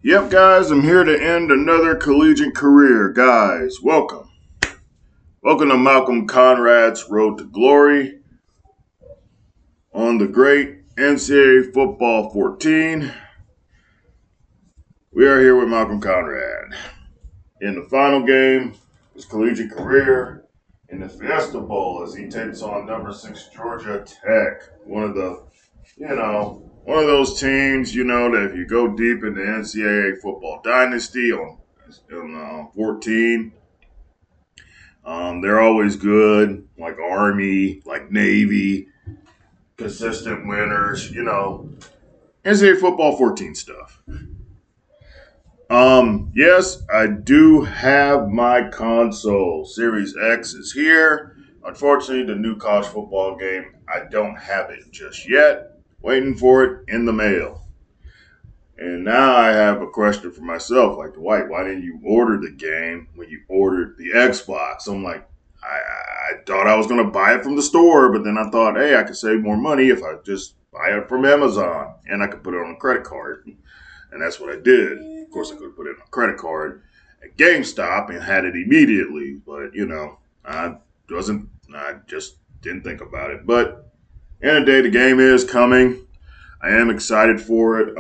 Yep, guys, I'm here to end another collegiate career. Guys, welcome. Welcome to Malcolm Conrad's Road to Glory on the great NCAA Football 14. We are here with Malcolm Conrad in the final game of his collegiate career in the Fiesta Bowl as he takes on number 6 Georgia Tech. One of those teams, that if you go deep in the NCAA football dynasty on 14, they're always good, like Army, like Navy, consistent winners, NCAA football 14 stuff. Yes, I do have my console. Series X is here. Unfortunately, the new college football game, I don't have it just yet. Waiting for it in the mail. And now I have a question for myself, like Dwight, why didn't you order the game when you ordered the Xbox? I'm like, I thought I was going to buy it from the store, but then I thought, hey, I could save more money if I just buy it from Amazon, and I could put it on a credit card, and that's what I did. Of course, I could put it on a credit card at GameStop and had it immediately, but I just didn't think about it. But end of the day, the game is coming. I am excited for it.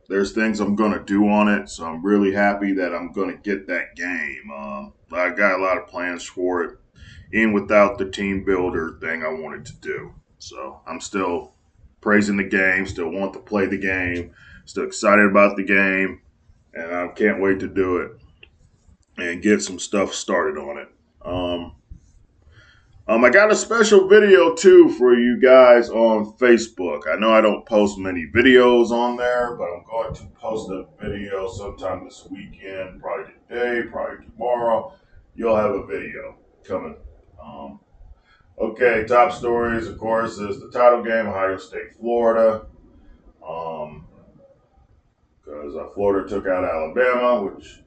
There's things I'm going to do on it, so I'm really happy that I'm going to get that game. I got a lot of plans for it, even without the team builder thing I wanted to do. So I'm still praising the game, still want to play the game, still excited about the game, and I can't wait to do it and get some stuff started on it. I got a special video too for you guys on Facebook. I know I don't post many videos on there, but I'm going to post a video sometime this weekend, probably today, probably tomorrow. You'll have a video coming. Um, okay, top stories, of course, is the title game, Ohio State, Florida. Because Florida took out Alabama, which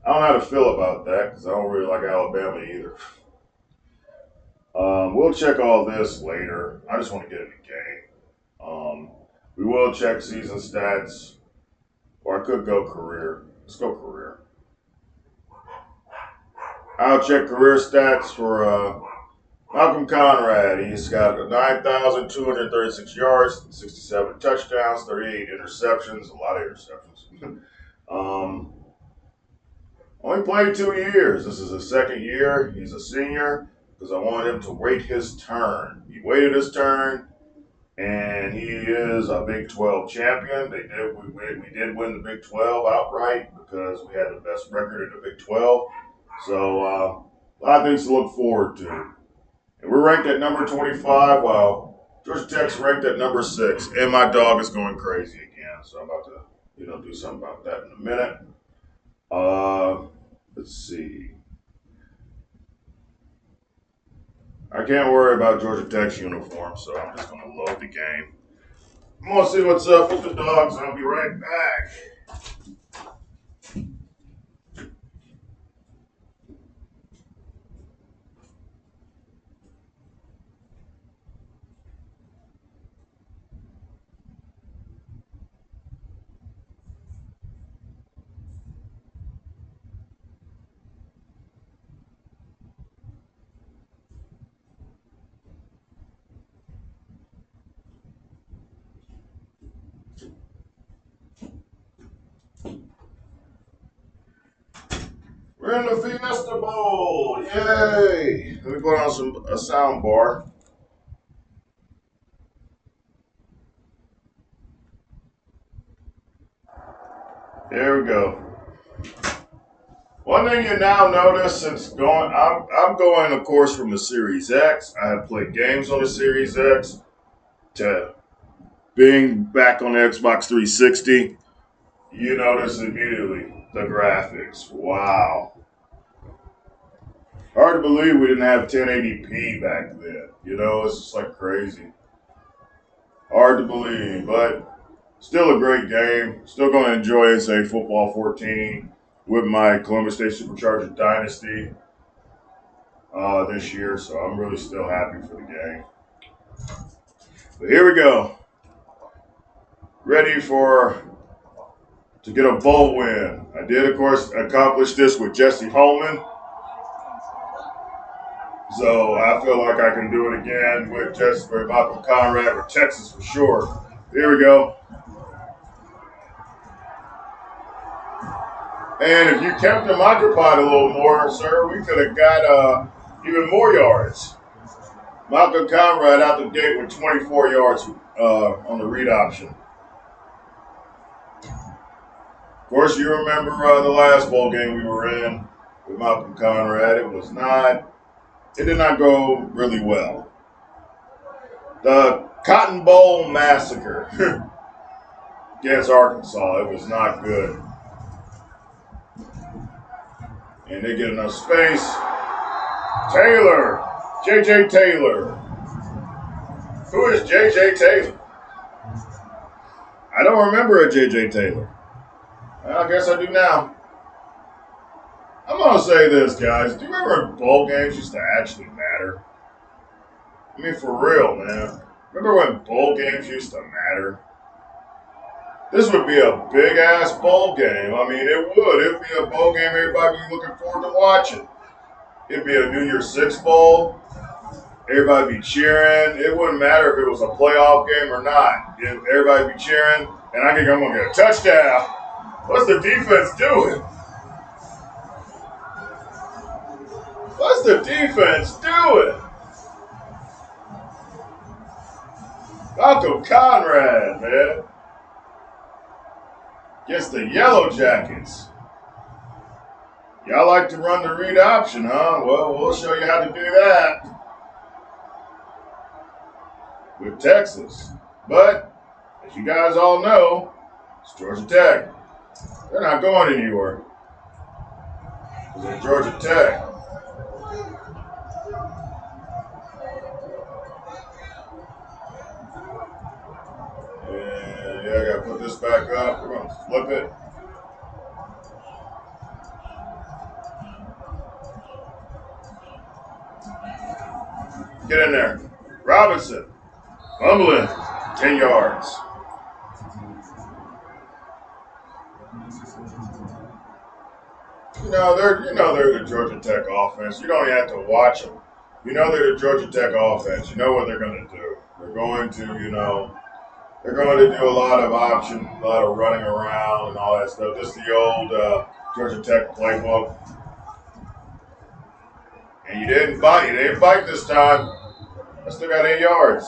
I don't know how to feel about that because I don't really like Alabama either. We'll check all this later. I just want to get in the game. We will check season stats, or I could go career. Let's go career. I'll check career stats for Malcolm Conrad. He's got 9,236 yards, 67 touchdowns, 38 interceptions, a lot of interceptions. um, Only played 2 years. This is his second year. He's a senior because I wanted him to wait his turn. He waited his turn, and he is a Big 12 champion. We did win the Big 12 outright because we had the best record in the Big 12. So a lot of things to look forward to. And we're ranked at number 25, while Georgia Tech's ranked at number 6. And my dog is going crazy again. So I'm about to, do something about that in a minute. Let's see. I can't worry about Georgia Tech's uniform, so I'm just going to load the game. I'm going to see what's up with the dogs, and I'll be right back. We're in the Fiesta Bowl. Yay! Let me put on a sound bar. There we go. One thing you now notice since I'm going, of course, from the Series X. I have played games on the Series X to being back on the Xbox 360. You notice immediately the graphics. Wow. Hard to believe we didn't have 1080p back then. It's just like crazy. Hard to believe, but still a great game. Still going to enjoy NCAA Football 14 with my Columbus State Supercharger Dynasty this year, so I'm really still happy for the game. But here we go. Ready for to get a bowl win. I did, of course, accomplish this with Jesse Holman. So I feel like I can do it again with Malcolm Conrad or Texas for sure. Here we go. And if you kept him occupied a little more, sir, we could have got even more yards. Malcolm Conrad out the gate with 24 yards on the read option. Of course, you remember the last bowl game we were in with Malcolm Conrad. It did not go really well. The Cotton Bowl Massacre against Arkansas, it was not good. And they get enough space. Taylor, J.J. Taylor. Who is J.J. Taylor? I don't remember a J.J. Taylor. I guess I do now. I'm going to say this, guys. Do you remember bowl games used to actually matter? I mean, for real, man. Remember when bowl games used to matter? This would be a big-ass bowl game. I mean, it would. It would be a bowl game everybody would be looking forward to watching. It'd be a New Year's Six bowl. Everybody would be cheering. It wouldn't matter if it was a playoff game or not. Everybody would be cheering, and I think I'm going to get a touchdown. What's the defense doing? What's the defense doing? Malcolm Conrad, man. Against the Yellowjackets. Y'all like to run the read option, huh? Well, we'll show you how to do that with Texas. But, as you guys all know, it's Georgia Tech. They're not going anywhere. Because it's Georgia Tech. And yeah, I got to put this back up. We're going to flip it. Get in there. Robinson. Fumbling. 10 yards. They're the Georgia Tech offense. You don't even have to watch them. You know they're the Georgia Tech offense. You know what they're going to do. They're going to, they're going to do a lot of option, a lot of running around and all that stuff. Just the old Georgia Tech playbook. And you didn't bite. You didn't bite this time. I still got 8 yards.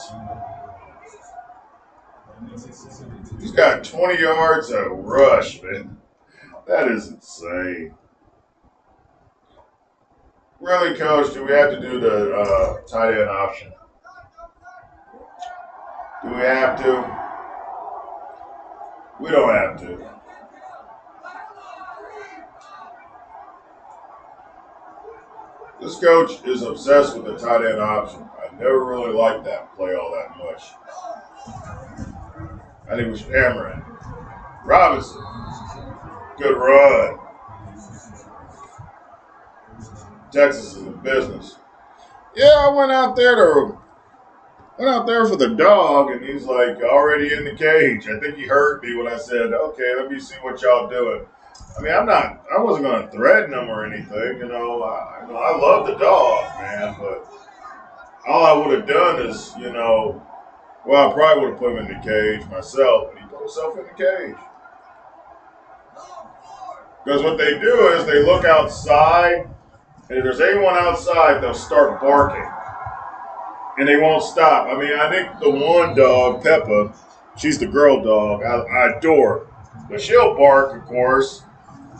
He's got 20 yards of rush, man. That is insane. Really, Coach, do we have to do the tight end option? Do we have to? We don't have to. This coach is obsessed with the tight end option. I never really liked that play all that much. I think we should hammer it. Robinson. Good run. Texas is in business. Yeah, I went out there for the dog, and he's like already in the cage. I think he heard me when I said, "Okay, let me see what y'all doing." I mean, I wasn't going to threaten him or anything. I love the dog, man, but all I would have done is, I probably would have put him in the cage myself, but he put himself in the cage. Because what they do is they look outside, and if there's anyone outside, they'll start barking. And they won't stop. I mean, I think the one dog, Peppa, she's the girl dog, I adore her. But she'll bark, of course,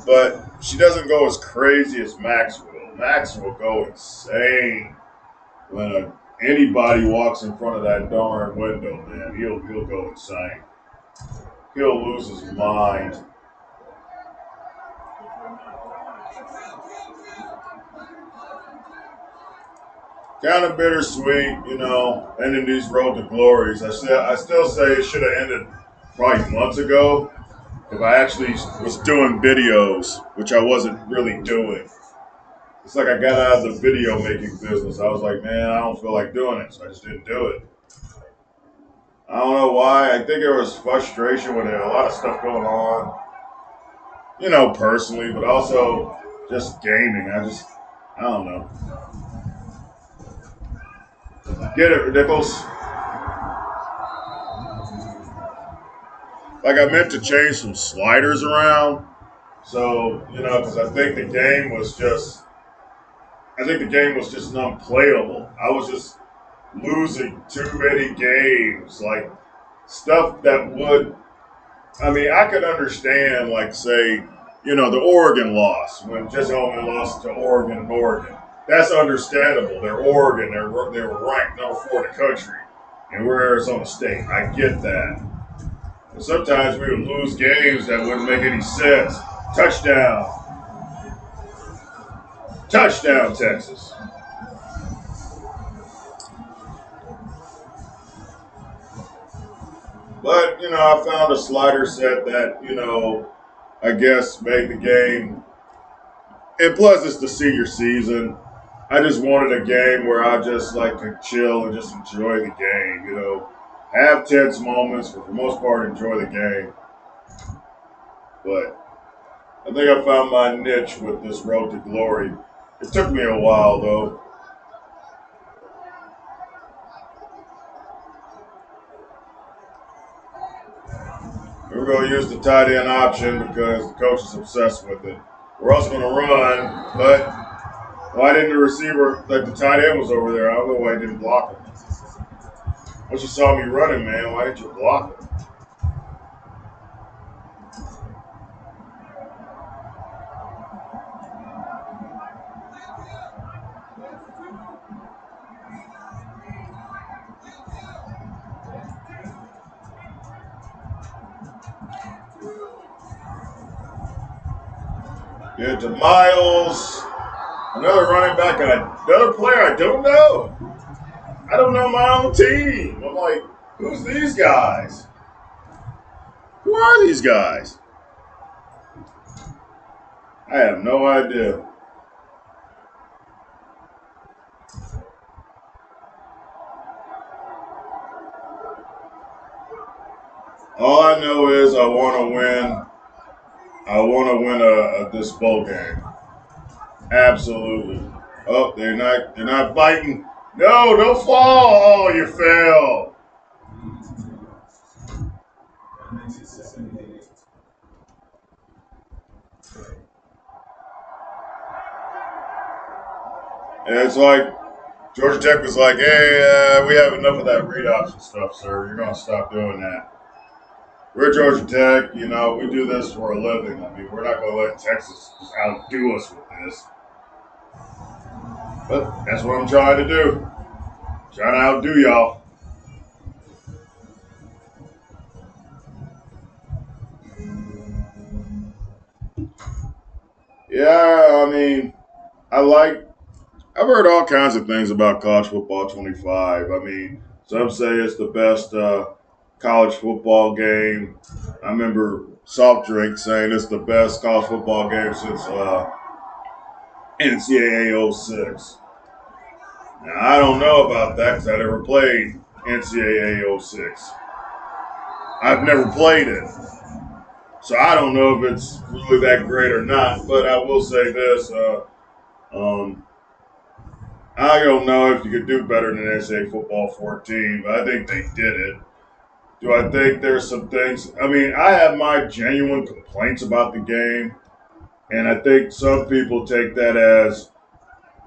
but she doesn't go as crazy as Max will. Max will go insane when anybody walks in front of that darn window, man. He'll go insane. He'll lose his mind. Kind of bittersweet, ending these road to glories. I still say it should have ended probably months ago if I actually was doing videos, which I wasn't really doing. It's like I got out of the video making business. I was like, man, I don't feel like doing it, so I just didn't do it. I don't know why. I think there was frustration with it, a lot of stuff going on. personally, but also just gaming. I don't know. Get it, ridiculous. Like I meant to change some sliders around. So, because I think the game was just unplayable. I was just losing too many games. Like, stuff that would, I could understand, like, say, the Oregon loss, when Jesse Holman lost to Oregon and Oregon. That's understandable. They're Oregon. They were ranked number 4 in the country. And we're Arizona State. I get that. But sometimes we would lose games that wouldn't make any sense. Touchdown. Touchdown, Texas. But, I found a slider set that, I guess made the game. And plus, it's the senior season. I just wanted a game where I just like to chill and just enjoy the game, Have tense moments, but for the most part, enjoy the game. But I think I found my niche with this Road to Glory. It took me a while, though. We're going to use the tight end option because the coach is obsessed with it. We're also going to run, but why didn't the receiver, like the tight end was over there? I don't know why he didn't block him. Once you saw me running, man, why didn't you block him? Get to Miles. Another running back, another player I don't know. I don't know my own team. I'm like, who's these guys? Who are these guys? I have no idea. All I know is I want to win. I want to win this bowl game. Absolutely. Oh, they're not biting. No, don't fall. Oh, you fell. And it's like Georgia Tech was like, hey, we have enough of that read option stuff, sir. You're going to stop doing that. We're Georgia Tech. We do this for a living. We're not going to let Texas just outdo us with this. But that's what I'm trying to do. Trying to outdo y'all. Yeah, I've heard all kinds of things about college football 25. Some say it's the best college football game. I remember Soft Drink saying it's the best college football game since NCAA 06. Now, I don't know about that because I never played NCAA 06. I've never played it. So I don't know if it's really that great or not, but I will say this. I don't know if you could do better than NCAA Football 14, but I think they did it. Do I think there's some things? I have my genuine complaints about the game, and I think some people take that as,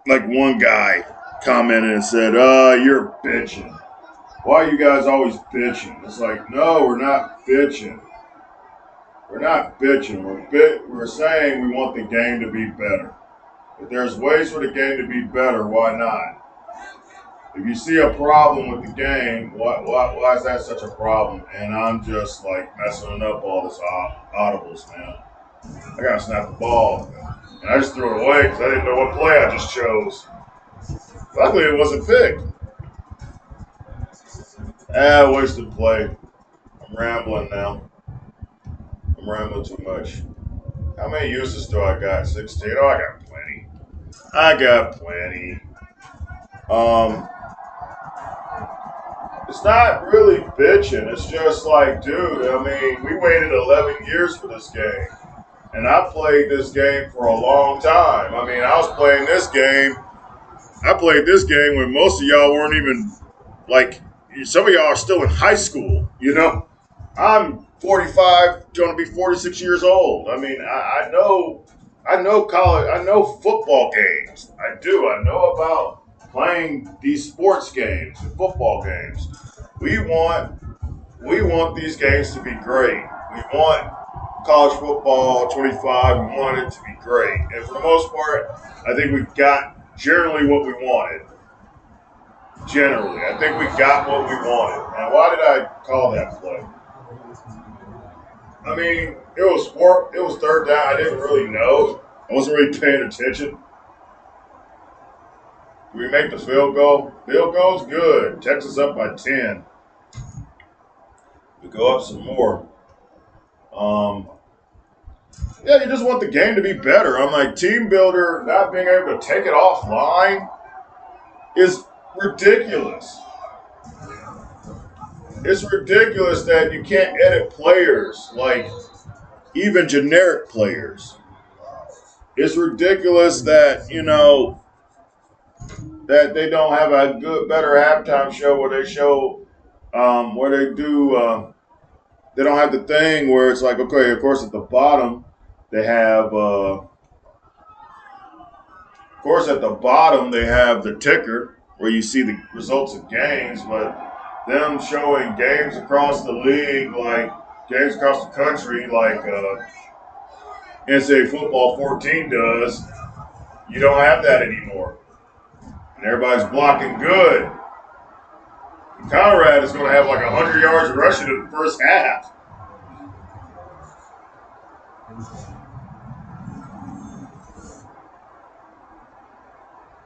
like one guy commented and said, you're bitching. Why are you guys always bitching? It's like, no, we're not bitching. We're not bitching. We're saying we want the game to be better. If there's ways for the game to be better, why not? If you see a problem with the game, why is that such a problem? And I'm just like messing up all this audibles, man. I gotta snap the ball. And I just threw it away because I didn't know what play I just chose. Luckily, it wasn't picked. Wasted play. I'm rambling now. I'm rambling too much. How many uses do I got? 16? Oh, I got plenty. I got plenty. It's not really bitching. It's just like, dude, we waited 11 years for this game. And I played this game for a long time. I mean, I played this game when most of y'all weren't even, like, some of y'all are still in high school, you know? I'm 45, going to be 46 years old. I mean, I know college, I know football games. I do. I know about playing these sports games and football games. We want, we want these games to be great. We want college football 25. We want it to be great. And for the most part, I think we've got generally what we wanted. Generally, I think we got what we wanted. Now, why did I call that play? I mean, it was third down. I didn't really know. I wasn't really paying attention. Did we make the field goal? Field goal's good. Texas up by 10. We go up some more. Um, yeah, you just want the game to be better. I'm like, team builder not being able to take it offline is ridiculous. It's ridiculous that you can't edit players, like even generic players. It's ridiculous that, that they don't have a better halftime show where they show, where they do, they don't have the thing where it's like, okay, of course at the bottom they have, of course at the bottom they have the ticker where you see the results of games, but them showing games across the league, like games across the country, like NCAA Football 14 does, you don't have that anymore. And everybody's blocking good. And Conrad is going to have like 100 yards rushing in the first half.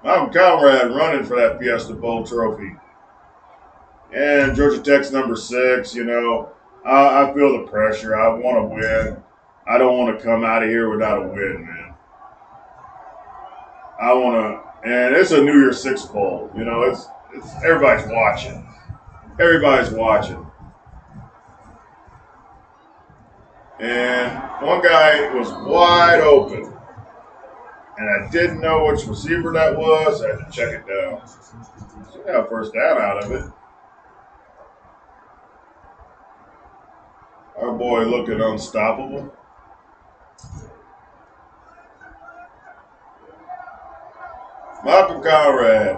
I'm Conrad running for that Fiesta Bowl trophy. And Georgia Tech's number 6, I feel the pressure. I want to win. I don't want to come out of here without a win, man. I want to, and it's a New Year's Six Bowl. It's everybody's watching. Everybody's watching. And one guy was wide open. And I didn't know which receiver that was. I had to check it down. So we got a first down out of it. Our boy looking unstoppable. Malcolm Conrad.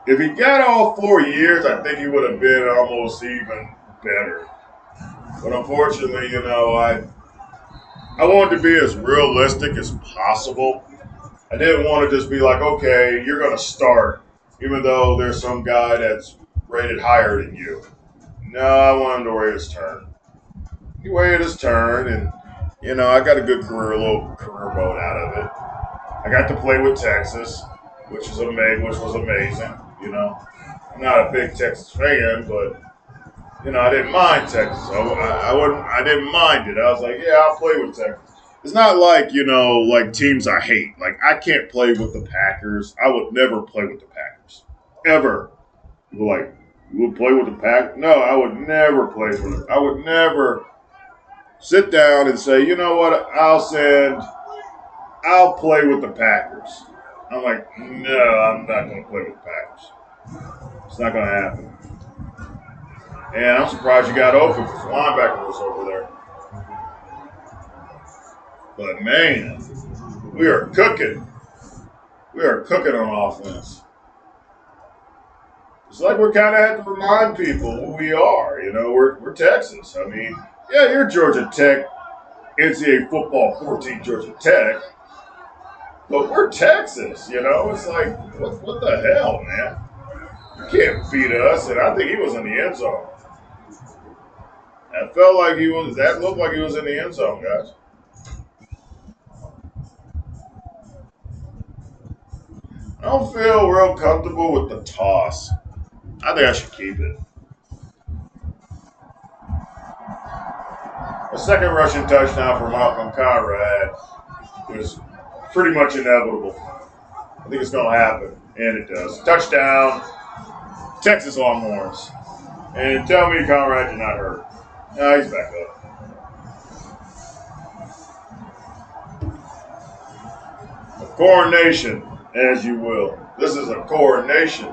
If he got all 4 years, I think he would have been almost even better. But unfortunately, I wanted to be as realistic as possible. I didn't want to just be like, okay, you're going to start, even though there's some guy that's rated higher than you. No, I want him to wait his turn. He waited his turn, and, I got a good career, a little career mode out of it. I got to play with Texas, which was amazing. I'm not a big Texas fan, but I didn't mind Texas. I didn't mind it. I was like, yeah, I'll play with Texas. It's not like like teams I hate. Like I can't play with the Packers. I would never play with the Packers, ever. People like, you would play with the Packers? No, I would never play for them. I would never sit down and say, you know what? I'll play with the Packers. I'm like, no, I'm not going to play with the Packers. It's not going to happen. And I'm surprised you got open because the linebacker was over there. But, man, we are cooking. We are cooking on offense. It's like we're kind of having to remind people who we are. We're Texas. I mean, yeah, you're Georgia Tech, NCAA Football 14 Georgia Tech. But we're Texas, It's like, what the hell, man? You can't beat us. And I think he was in the end zone. That looked like he was in the end zone, guys. I don't feel real comfortable with the toss. I think I should keep it. A second rushing touchdown for Malcolm Conrad was pretty much inevitable. I think it's going to happen, and it does. Touchdown, Texas Longhorns. And tell me Conrad did not hurt. No, he's back up. Coronation, as you will. This is a coronation.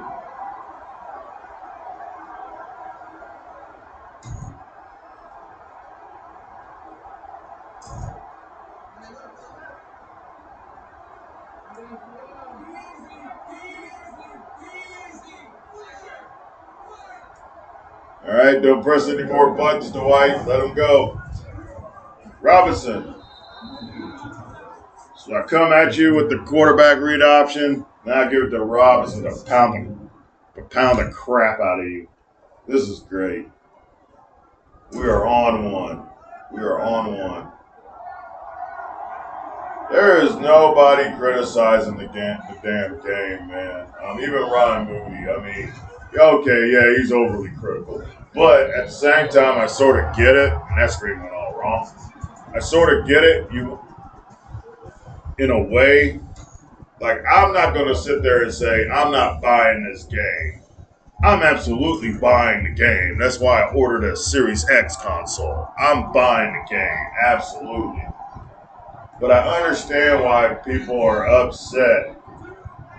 All right, don't press any more buttons, Dwight. Let him go. Robinson. So I come at you with the quarterback read option. Now I give it to Robinson to pound the crap out of you. This is great. We are on one. We are on one. There is nobody criticizing the damn game, man. Even Ryan Moody. I mean, okay, yeah, he's overly critical. But at the same time, I sort of get it. And that screen went all wrong. I sort of get it. In a way, like, I'm not going to sit there and say, I'm not buying this game. I'm absolutely buying the game. That's why I ordered a Series X console. I'm buying the game, absolutely. But I understand why people are upset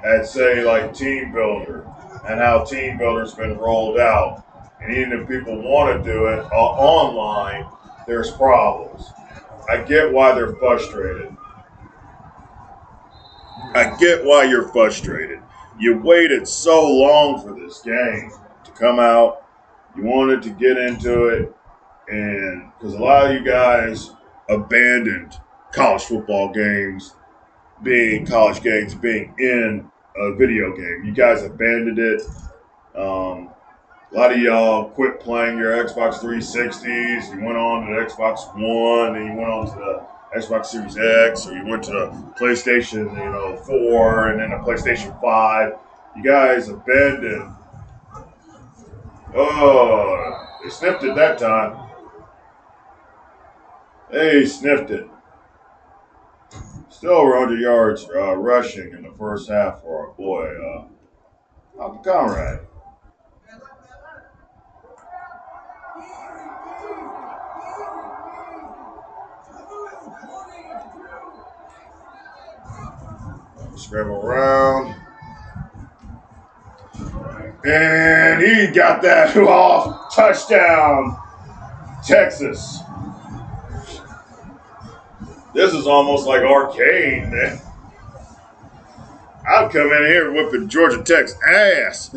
at, say, like Team Builder and how Team Builder's been rolled out. And even if people want to do it online, there's problems. I get why they're frustrated. I get why you're frustrated. You waited so long for this game to come out. You wanted to get into it. And because a lot of you guys abandoned college football games being in a video game. You guys abandoned it. A lot of y'all quit playing your Xbox 360s. You went on to the Xbox One, and you went on to the Xbox Series X, or you went to the PlayStation, 4, and then the PlayStation 5. You guys abandoned. Oh, they sniffed it that time. They sniffed it. Still over 100 yards rushing in the first half for our boy, Conrad. Scramble around. And he got that off. Touchdown, Texas. This is almost like arcade, man. I'll come in here whipping Georgia Tech's ass.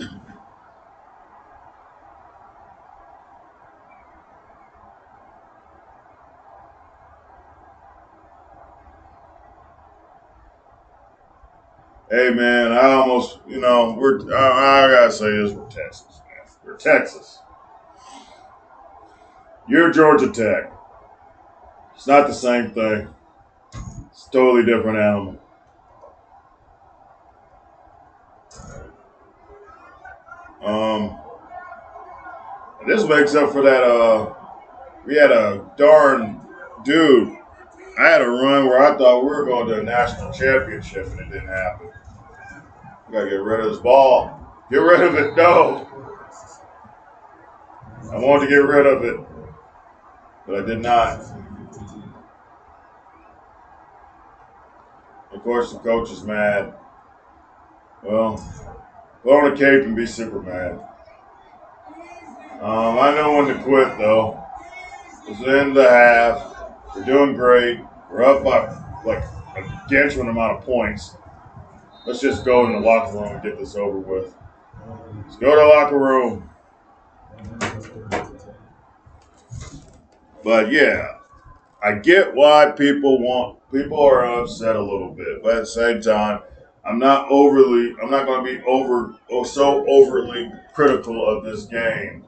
Hey, man, I almost, I gotta say this, we're Texas, man. We're Texas. You're Georgia Tech. It's not the same thing. It's a totally different animal. This makes up for that, we had a darn dude. I had a run where I thought we were going to a national championship, and it didn't happen. We got to get rid of this ball. Get rid of it. No. I wanted to get rid of it, but I did not. Of course, the coach is mad. Well, put on a cape and be super mad. I know when to quit, though. It's the end of the half. We're doing great. We're up by, like, a gargantuan amount of points. Let's just go in the locker room and get this over with. Let's go to the locker room. But, yeah, I get why people are upset a little bit. But at the same time, I'm not going to be so overly critical of this game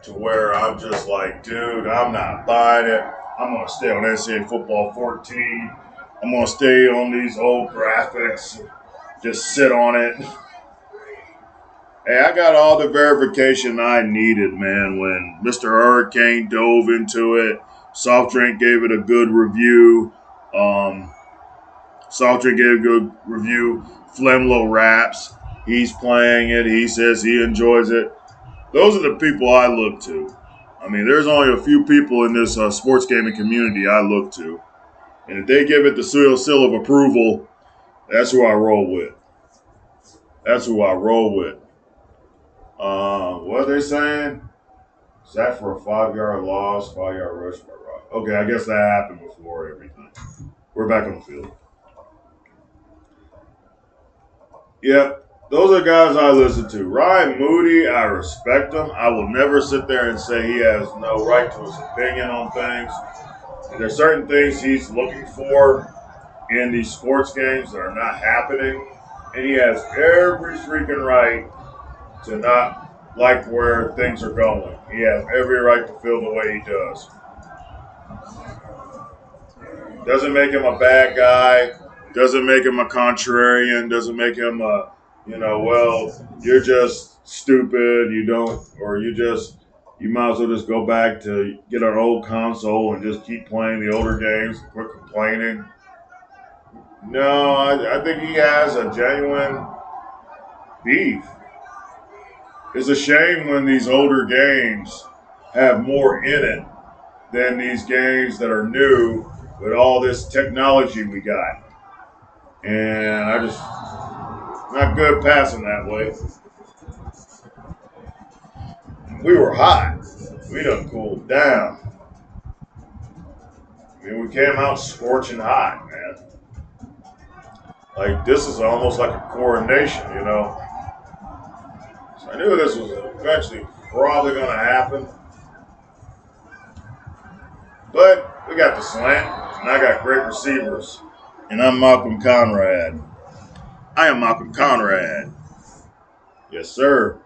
to where I'm just like, dude, I'm not buying it. I'm going to stay on NCAA Football 14. I'm going to stay on these old graphics. Just sit on it. Hey, I got all the verification I needed, man, when Mr. Hurricane dove into it. Soft Drink gave it a good review. Flemlo Raps. He's playing it. He says he enjoys it. Those are the people I look to. I mean, there's only a few people in this sports gaming community I look to. And if they give it the seal of approval, That's who I roll with. That's who I roll with. What are they saying? Sack for a 5 yard loss, 5 yard rush by Rock. Okay, I guess that happened before everything. We're back on the field. Yep. Those are guys I listen to. Ryan Moody, I respect him. I will never sit there and say he has no right to his opinion on things. And there's certain things he's looking for in these sports games that are not happening. And he has every freaking right to not like where things are going. He has every right to feel the way he does. Doesn't make him a bad guy. Doesn't make him a contrarian. Doesn't make him a, well, you're just stupid. You don't, or you might as well just go back to get an old console and just keep playing the older games and quit complaining. No, I think he has a genuine beef. It's a shame when these older games have more in it than these games that are new with all this technology we got. And I just not good passing that way. We were hot. We done cooled down. I mean, we came out scorching hot, man. Like, this is almost like a coronation, So I knew this was eventually probably going to happen. But we got the slant, and I got great receivers. And I'm Malcolm Conrad. I am Malcolm Conrad. Yes, sir.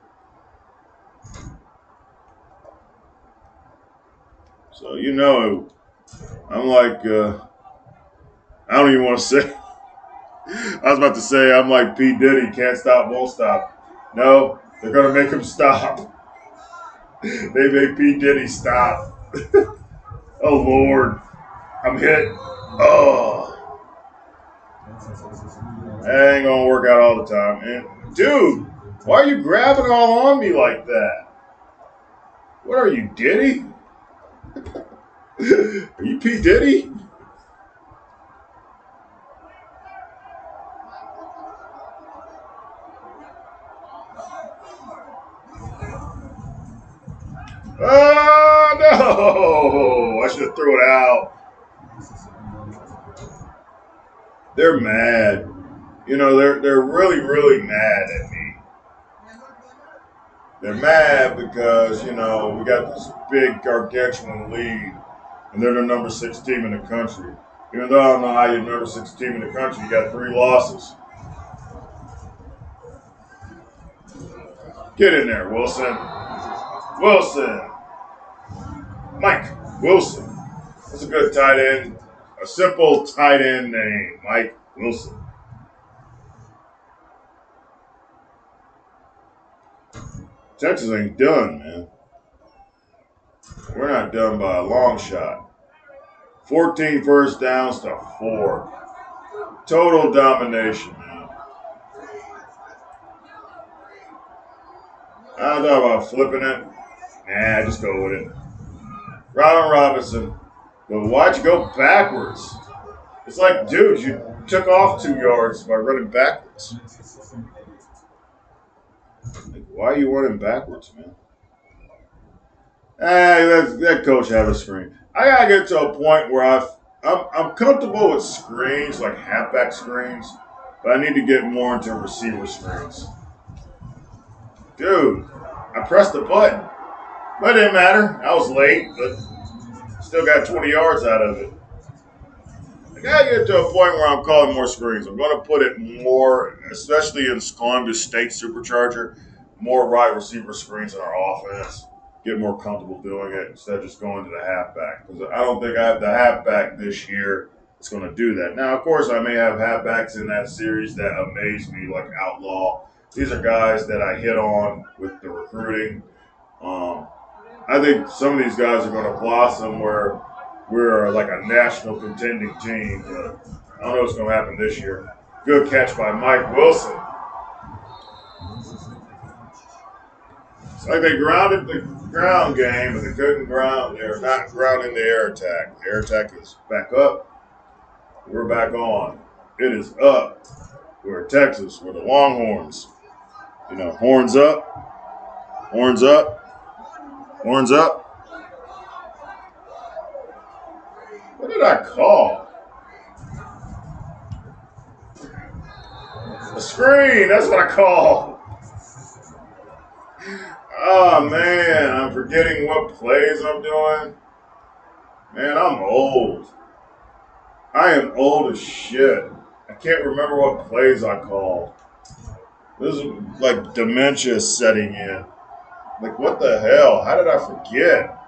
So, I'm like, I don't even want to say. I was about to say I'm like P. Diddy, can't stop, won't stop. No, they're going to make him stop. They made P. Diddy stop. Oh, Lord. I'm hit. Oh. That ain't going to work out all the time. And, dude, why are you grabbing all on me like that? What are you, Diddy? Are you P. Diddy? Oh, no! I should have threw it out. They're mad. They're really, really mad at me. They're mad because, we got this big gargantuan lead, and they're the number 6 team in the country. Even though I don't know how you're number 6 team in the country, you got 3 losses. Get in there, Wilson. Wilson. Mike Wilson. That's a good tight end. A simple tight end name, Mike Wilson. Texas ain't done, man. We're not done by a long shot. 14 first downs to 4. Total domination, man. I thought about flipping it. Nah, just go with it. Ronald Robinson. But why'd you go backwards? It's like, dude, you took off 2 yards by running backwards. Like, why are you running backwards, man? Let coach have a screen. I gotta get to a point where I'm comfortable with screens, like halfback screens, but I need to get more into receiver screens. Dude, I pressed the button. But it didn't matter. I was late, but still got 20 yards out of it. I gotta get to a point where I'm calling more screens. I'm gonna put it more, especially in Columbus State Supercharger, more wide receiver screens in our offense. Get more comfortable doing it instead of just going to the halfback. Because I don't think I have the halfback this year that's going to do that. Now, of course, I may have halfbacks in that series that amaze me, like Outlaw. These are guys that I hit on with the recruiting. I think some of these guys are going to blossom where we're like a national contending team. But I don't know what's going to happen this year. Good catch by Mike Wilson. It's like they grounded the ground game, but they couldn't ground. They're not grounding the air attack. The air attack is back up. We're back on. It is up. We're in Texas. We're the Longhorns. You know, horns up, horns up, horns up. What did I call? A screen. That's what I call. Oh man, I'm forgetting what plays I'm doing. Man, I'm old. I am old as shit. I can't remember what plays I called. This is like dementia setting in. Like, what the hell? How did I forget?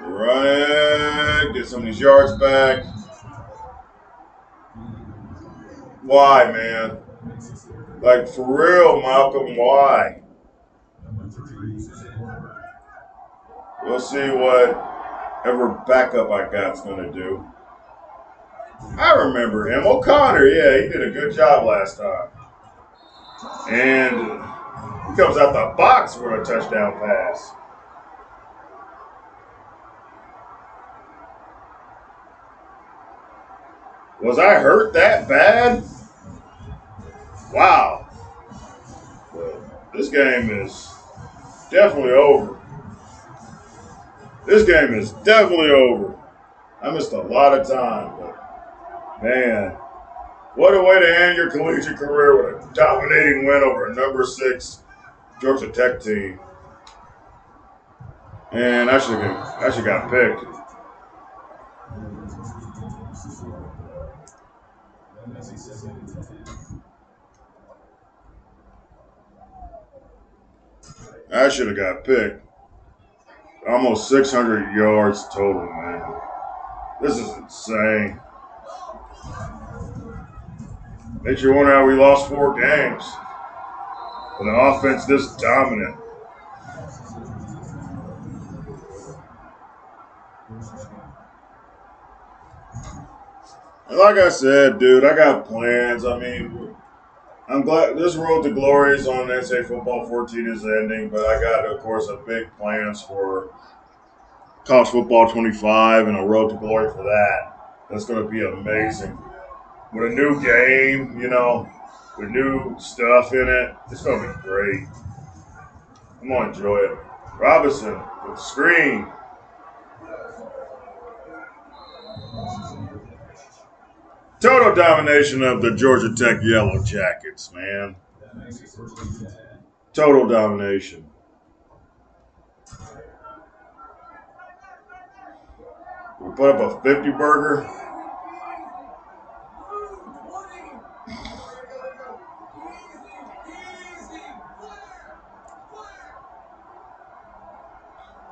Run, get some of these yards back. Why, man? Like, for real, Malcolm, why? We'll see what ever backup I got's going to do. I remember him. O'Connor, yeah, he did a good job last time. And he comes out the box for a touchdown pass. Was I hurt that bad? Wow. But this game is definitely over. This game is definitely over. I missed a lot of time, but man, what a way to end your collegiate career with a dominating win over a number 6 Georgia Tech team. And I should got picked. I should have got picked. Almost 600 yards total, man. This is insane. Makes you wonder how we lost 4 games with an offense this dominant. And like I said, dude, I got plans. I mean, I'm glad this road to glory is on NCAA Football 14 is ending, but I got, of course, a big plans for College Football 25 and a road to glory for that. That's going to be amazing. With a new game, you know, with new stuff in it, it's going to be great. I'm going to enjoy it. Robinson with the screen. Total domination of the Georgia Tech Yellowjackets, man. Total domination. We put up a 50 burger.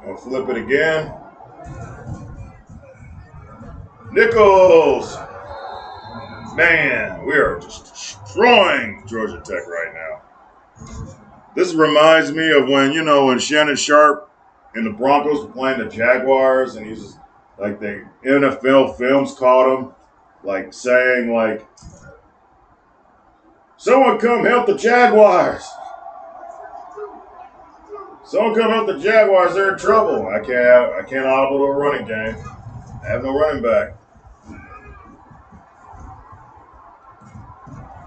I'll flip it again. Nichols. Man, we are just destroying Georgia Tech right now. This reminds me of when Shannon Sharp and the Broncos were playing the Jaguars, and he's just like the NFL films caught him, like saying like, "Someone come help the Jaguars! Someone come help the Jaguars! They're in trouble. I can't audible to a running game. I have no running back.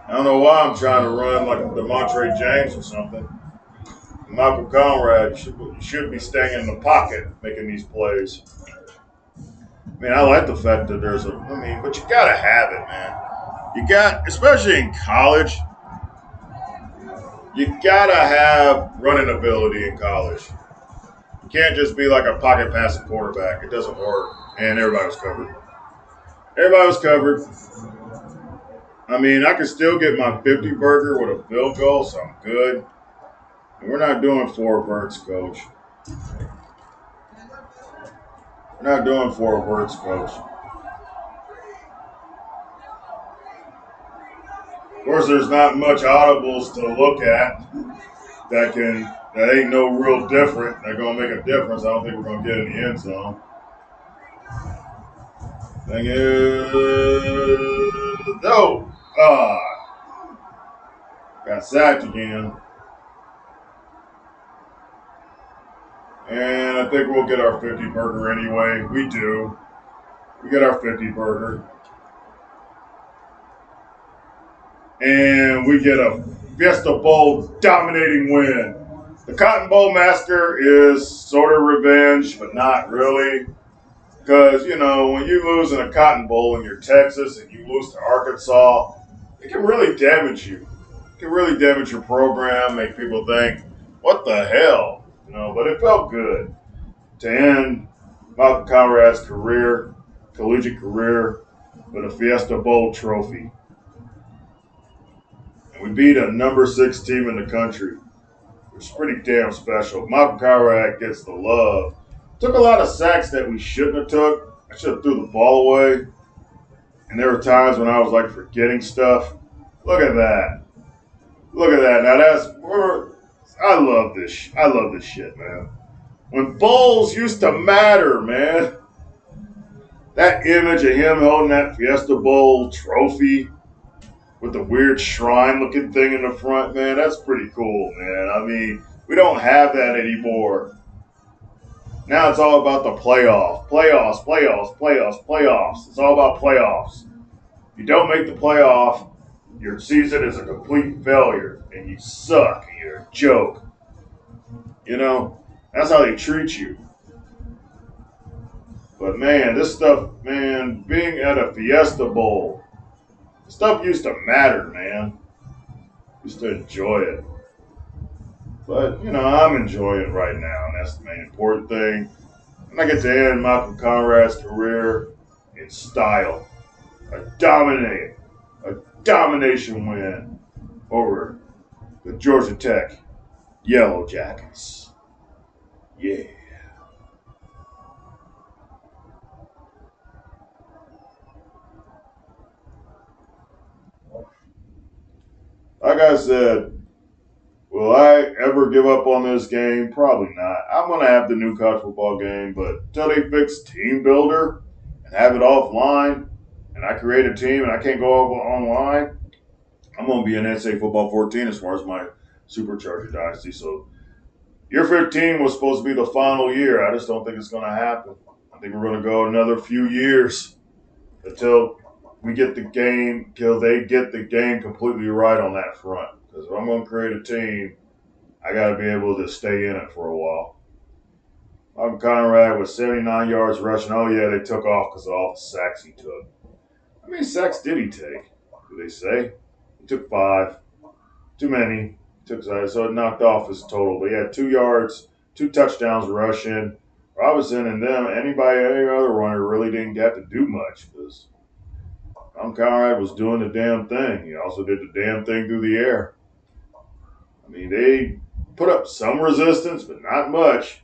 I don't know why I'm trying to run like a DeMontre James or something. Michael Conrad should be staying in the pocket making these plays. I mean, I like the fact that but you gotta have it, man. You got, especially in college, you gotta have running ability in college. You can't just be like a pocket passing quarterback. It doesn't work. And everybody was covered. Everybody was covered. I mean, I can still get my 50 burger with a field goal, so I'm good. And we're not doing 4 verts, coach. We're not doing 4 verts, coach. Of course, there's not much audibles to look at that ain't no real different. They're gonna make a difference. I don't think we're gonna get in the end zone. Thing is, no. Got sacked again. And I think we'll get our 50 burger anyway. We do. We get our 50 burger. And we get a Fiesta Bowl dominating win. The Cotton Bowl massacre is sort of revenge, but not really. Because, you know, when you lose in a Cotton Bowl and you're Texas and you lose to Arkansas, it can really damage you. It can really damage your program, make people think, what the hell? You know, but it felt good to end Malcolm Conrad's career, collegiate career, with a Fiesta Bowl trophy. And we beat a number 6 team in the country, which is pretty damn special. Malcolm Conrad gets the love. Took a lot of sacks that we shouldn't have took. I should have threw the ball away. And there were times when I was like forgetting stuff. Look at that. Look at that. Now I love this. I love this shit, man. When bowls used to matter, man. That image of him holding that Fiesta Bowl trophy with the weird shrine looking thing in the front, man, that's pretty cool, man. I mean, we don't have that anymore. Now it's all about the playoffs. Playoffs. It's all about playoffs. If you don't make the playoff, your season is a complete failure and you suck and you're a joke. You know, that's how they treat you. But man, this stuff, man, being at a Fiesta Bowl, stuff used to matter, man. Used to enjoy it. But, you know, I'm enjoying it right now, and that's the main important thing. And I get to end Malcolm Conrad's career in style. A domination win over the Georgia Tech Yellowjackets. Yeah. Like I said, will I ever give up on this game? Probably not. I'm going to have the new college football game, but until they fix Team Builder and have it offline, and I create a team and I can't go over online, I'm going to be in NCAA Football 14 as far as my Supercharger Dynasty. So year 15 was supposed to be the final year. I just don't think it's going to happen. I think we're going to go another few years until we get the game, till they get the game completely right on that front. Because if I'm going to create a team, I got to be able to stay in it for a while. Malcolm Conrad with 79 yards rushing. Oh, yeah, they took off because of all the sacks he took. How many sacks did he take? Do they say? He took 5. Too many. So it knocked off his total. But he had 2 yards, 2 touchdowns rushing. Robinson and them, any other runner really didn't get to do much because Conrad was doing the damn thing. He also did the damn thing through the air. I mean, they put up some resistance, but not much.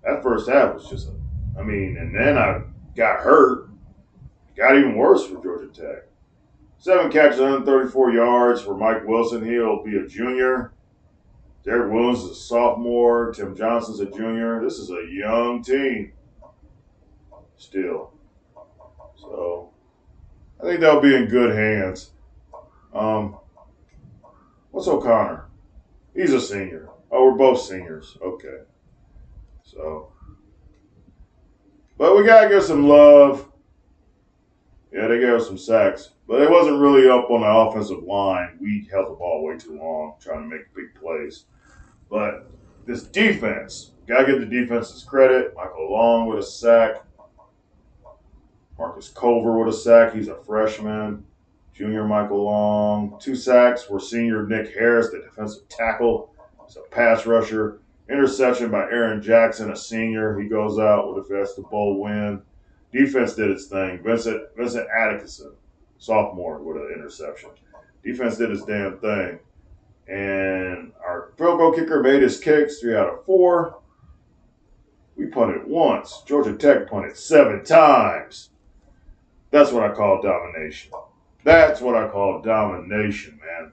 That first half was just, and then I got hurt. It got even worse for Georgia Tech. 7 catches, 134 yards for Mike Wilson. He'll be a junior. Derek Williams is a sophomore. Tim Johnson's a junior. This is a young team still. So I think they'll be in good hands. What's O'Connor? He's a senior. Oh, we're both seniors. Okay. So, but we got to give some love. Yeah, they gave us some sacks. But it wasn't really up on the offensive line. We held the ball way too long trying to make big plays. But this defense, got to give the defense's credit. Michael Long with a sack. Marcus Culver with a sack. He's a freshman. Junior Michael Long. 2 sacks for senior Nick Harris, the defensive tackle. He's a pass rusher. Interception by Aaron Jackson, a senior. He goes out with a Fiesta Bowl win. Defense did its thing. Vincent Atkinson, sophomore, with an interception. Defense did its damn thing. And our field goal kicker made his kicks 3 out of 4. We punted once. Georgia Tech punted 7 times. That's what I call domination. That's what I call domination, man.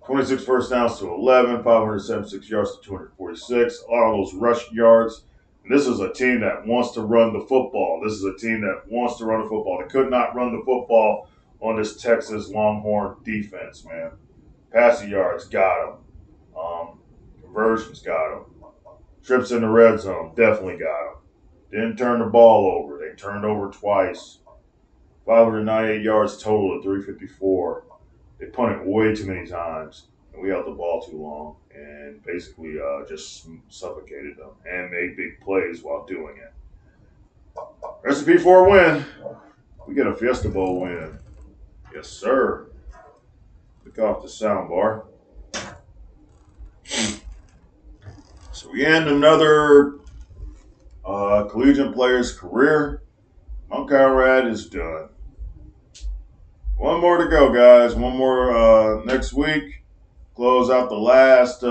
26 first downs to 11, 576 yards to 246. A lot of those rush yards. And this is a team that wants to run the football. This is a team that wants to run the football. They could not run the football on this Texas Longhorn defense, man. Passing yards got them. Conversions got them. Trips in the red zone, definitely got them. Didn't turn the ball over. They turned over twice. 598 yards total at 354. They punted way too many times, and we held the ball too long, and basically just suffocated them and made big plays while doing it. Recipe for a win. We get a Fiesta Bowl win. Yes, sir. Look off the sound bar. So we end another collegiate player's career. Conrad is done. One more to go, guys. One more next week. Close out the last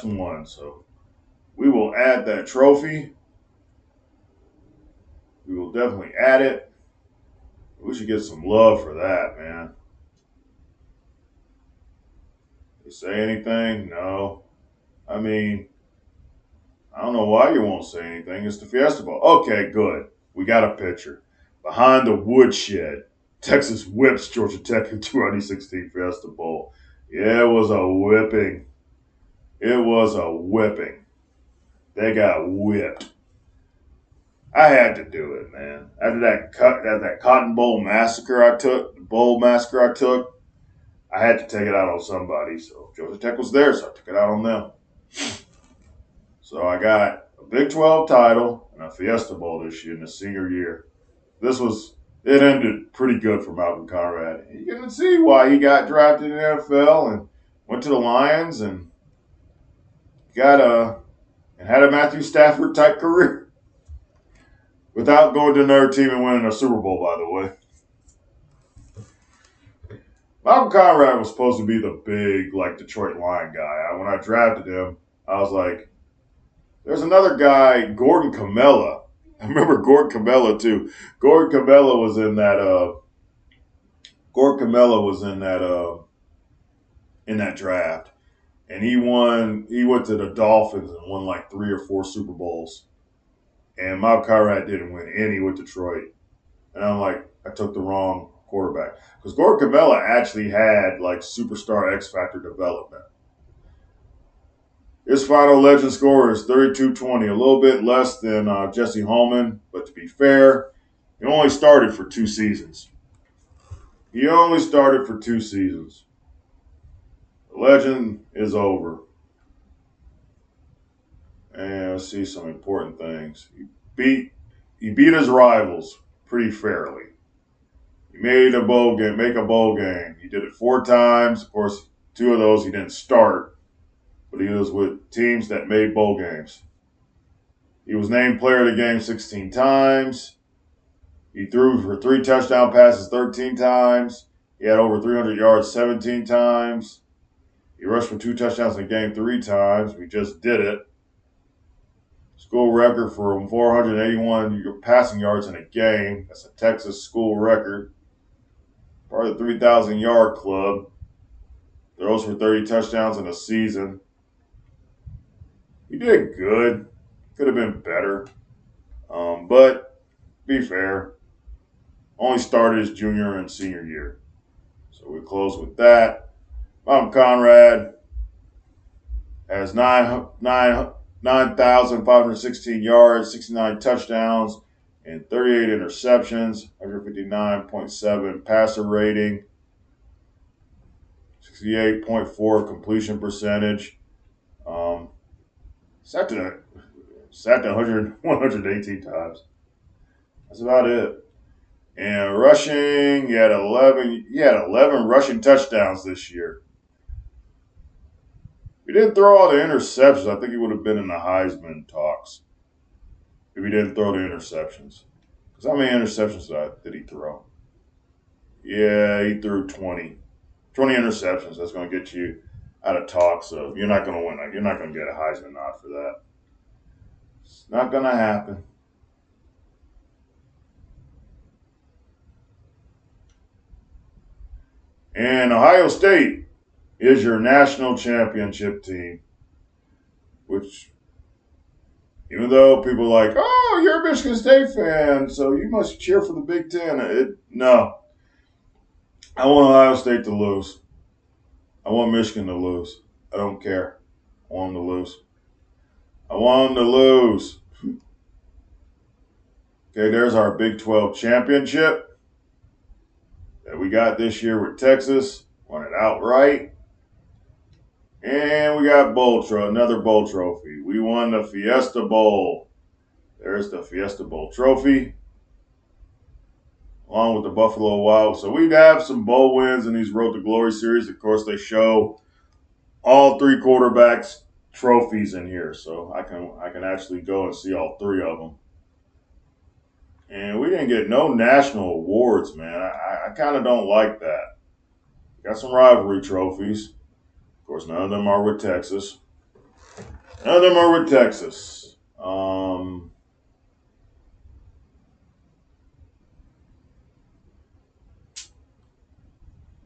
one. So we will add that trophy. We will definitely add it. We should get some love for that, man. You say anything? No. I mean, I don't know why you won't say anything. It's the Fiesta Bowl. Okay, good. We got a picture. Behind the woodshed, Texas whips Georgia Tech in 2016 Fiesta Bowl. Yeah, it was a whipping. It was a whipping. They got whipped. I had to do it, man. After that Cotton Bowl massacre I took, I had to take it out on somebody. So Georgia Tech was there, so I took it out on them. So I got a Big 12 title and a Fiesta Bowl this year in the senior year. It ended pretty good for Malcolm Conrad. You can see why he got drafted in the NFL and went to the Lions and had a Matthew Stafford type career without going to another team and winning a Super Bowl, by the way. Malcolm Conrad was supposed to be the big, Detroit Lion guy. When I drafted him, I was like, there's another guy, Gordon Camella. I remember Gordon Camella, too. Gordon Camella was in that draft. And he went to the Dolphins and won 3 or 4 Super Bowls. And Malcolm Conrad didn't win any with Detroit. And I'm like, I took the wrong quarterback. Because Gordon Camella actually had superstar X Factor development. His final legend score is 32-20, a little bit less than Jesse Holman. But to be fair, he only started for 2 seasons. The legend is over. And let's see some important things. He beat his rivals pretty fairly. He made make a bowl game. He did it 4 times. Of course, 2 of those he didn't start, but he was with teams that made bowl games. He was named player of the game 16 times. He threw for 3 touchdown passes 13 times. He had over 300 yards 17 times. He rushed for 2 touchdowns in a game 3 times. We just did it. School record for 481 passing yards in a game. That's a Texas school record. Part of the 3,000-yard club. Throws for 30 touchdowns in a season. He did good. Could have been better. But, be fair, only started his junior and senior year. So we close with that. Malcolm Conrad has 9,516 yards, 69 touchdowns, and 38 interceptions, 159.7 passer rating, 68.4 completion percentage. Sacked 118 times. That's about it. And rushing, he had 11 rushing touchdowns this year. If he didn't throw all the interceptions, I think he would have been in the Heisman talks. If he didn't throw the interceptions. Because how many interceptions did he throw? Yeah, he threw 20. 20 interceptions. That's going to get you out of talks of you're not going to win. You're not going to get a Heisman nod for that. It's not going to happen. And Ohio State is your national championship team, which, even though people are like, oh, you're a Michigan State fan, so you must cheer for the Big Ten. No. I want Ohio State to lose. I want Michigan to lose. I don't care. I want them to lose. I want them to lose. Okay, there's our Big 12 championship that we got this year with Texas. Won it outright. And we got another bowl trophy. We won the Fiesta Bowl. There's the Fiesta Bowl trophy, along with the Buffalo Wild. So we have some bowl wins in these Road to Glory series. Of course, they show all three quarterbacks trophies in here, so I can actually go and see all three of them. And we didn't get no national awards, man. I kind of don't like that. Got some rivalry trophies. Of course, none of them are with Texas. None of them are with Texas.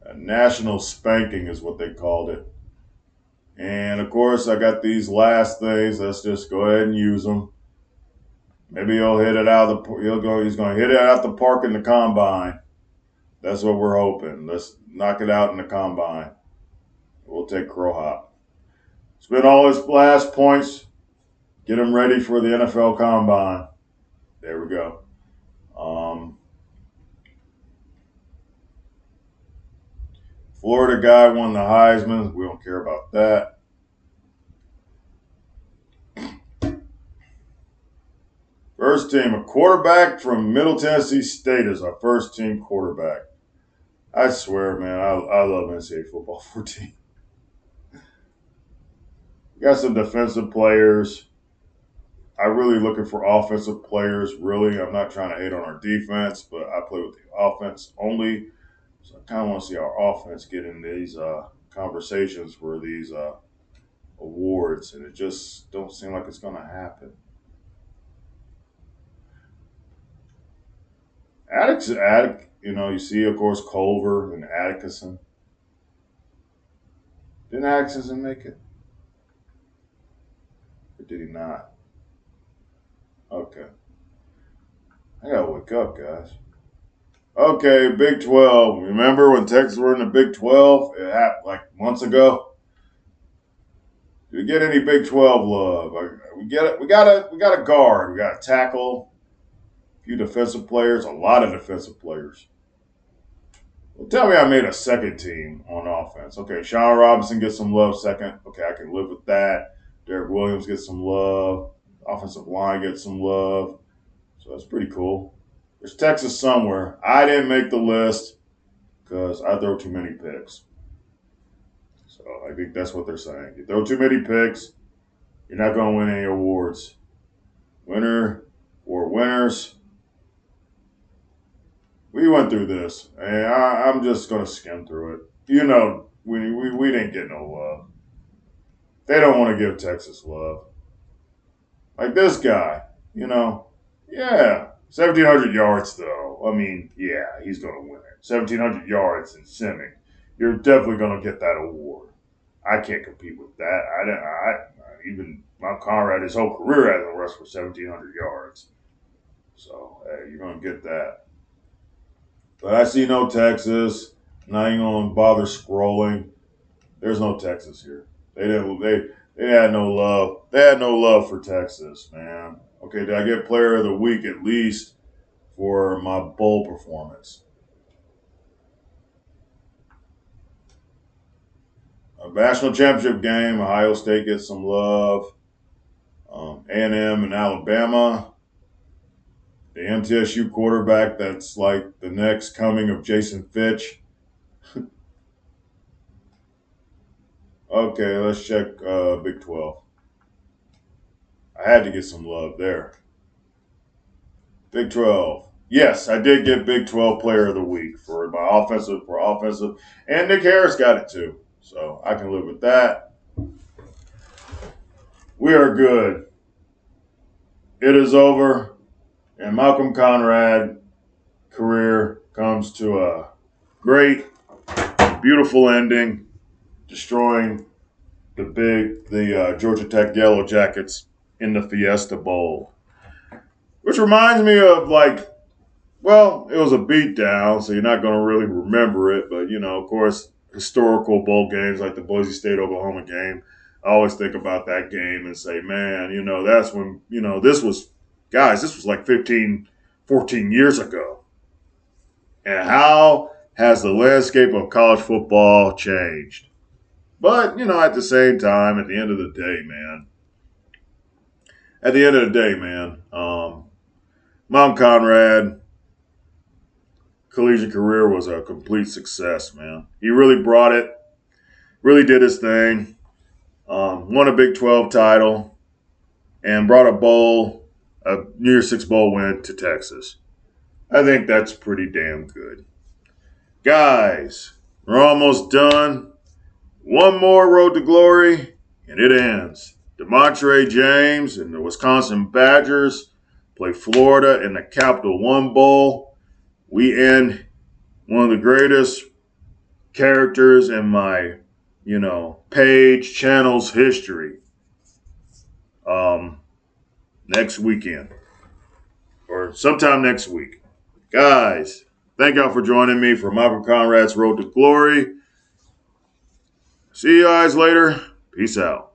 A national spanking is what they called it. And of course, I got these last things. Let's just go ahead and use them. Maybe he'll hit it out of the. He's going to hit it out the park in the combine. That's what we're hoping. Let's knock it out in the combine. We'll take Crow Hop. Spend all his last points. Get him ready for the NFL combine. There we go. Florida guy won the Heisman. We don't care about that. First team, a quarterback from Middle Tennessee State is our first team quarterback. I swear, man, I love NCAA football 14. We got some defensive players. I'm really looking for offensive players, really. I'm not trying to hate on our defense, but I play with the offense only. So I kind of want to see our offense get in these conversations for these awards, and it just don't seem like it's going to happen. Attic, you see, of course, Culver and Atkinson. Didn't Atkinson make it? Or did he not? Okay. I got to wake up, guys. Okay, Big 12. Remember when Texas were in the Big 12? It happened like months ago. Did we get any Big 12 love? We get it. We got a guard. We got a tackle. A few defensive players. A lot of defensive players. Well, tell me I made a second team on offense. Okay, Sean Robinson gets some love second. Okay, I can live with that. Derek Williams gets some love. Offensive line gets some love. So that's pretty cool. There's Texas somewhere. I didn't make the list because I throw too many picks. So I think that's what they're saying. You throw too many picks, you're not going to win any awards. Winner or winners. We went through this, and I'm just going to skim through it. We didn't get no love. They don't want to give Texas love. Like this guy, yeah. 1,700 yards, though. I mean, yeah, he's going to win it. 1,700 yards in simming. You're definitely going to get that award. I can't compete with that. Even my Conrad, his whole career hasn't rushed for 1,700 yards. So, hey, you're going to get that. But I see no Texas. Not even going to bother scrolling. There's no Texas here. They had no love. They had no love for Texas, man. Okay, did I get player of the week at least for my bowl performance? A national championship game, Ohio State gets some love. A&M and Alabama. The MTSU quarterback that's like the next coming of Jason Fitch. Okay, let's check Big 12. I had to get some love there. Big 12. Yes, I did get Big 12 Player of the Week for offensive, and Nick Harris got it too. So I can live with that. We are good. It is over, and Malcolm Conrad career comes to a great, beautiful ending, destroying the Georgia Tech Yellowjackets in the Fiesta Bowl. Which reminds me of it was a beatdown, so you're not going to really remember it. But, of course, historical bowl games like the Boise State-Oklahoma game, I always think about that game and say, man, that's when, this was like 15, 14 years ago. And how has the landscape of college football changed? But, at the same time, at the end of the day, Mount Conrad collegiate career was a complete success, man. He really brought it, really did his thing, won a Big 12 title, and brought a New Year's Six Bowl win to Texas. I think that's pretty damn good. Guys, we're almost done. One more road to glory, and it ends. DeMontre James and the Wisconsin Badgers play Florida in the Capital One Bowl. We end one of the greatest characters in my, page channel's history. Next weekend or sometime next week. Guys, thank y'all for joining me for Michael Conrad's Road to Glory. See you guys later. Peace out.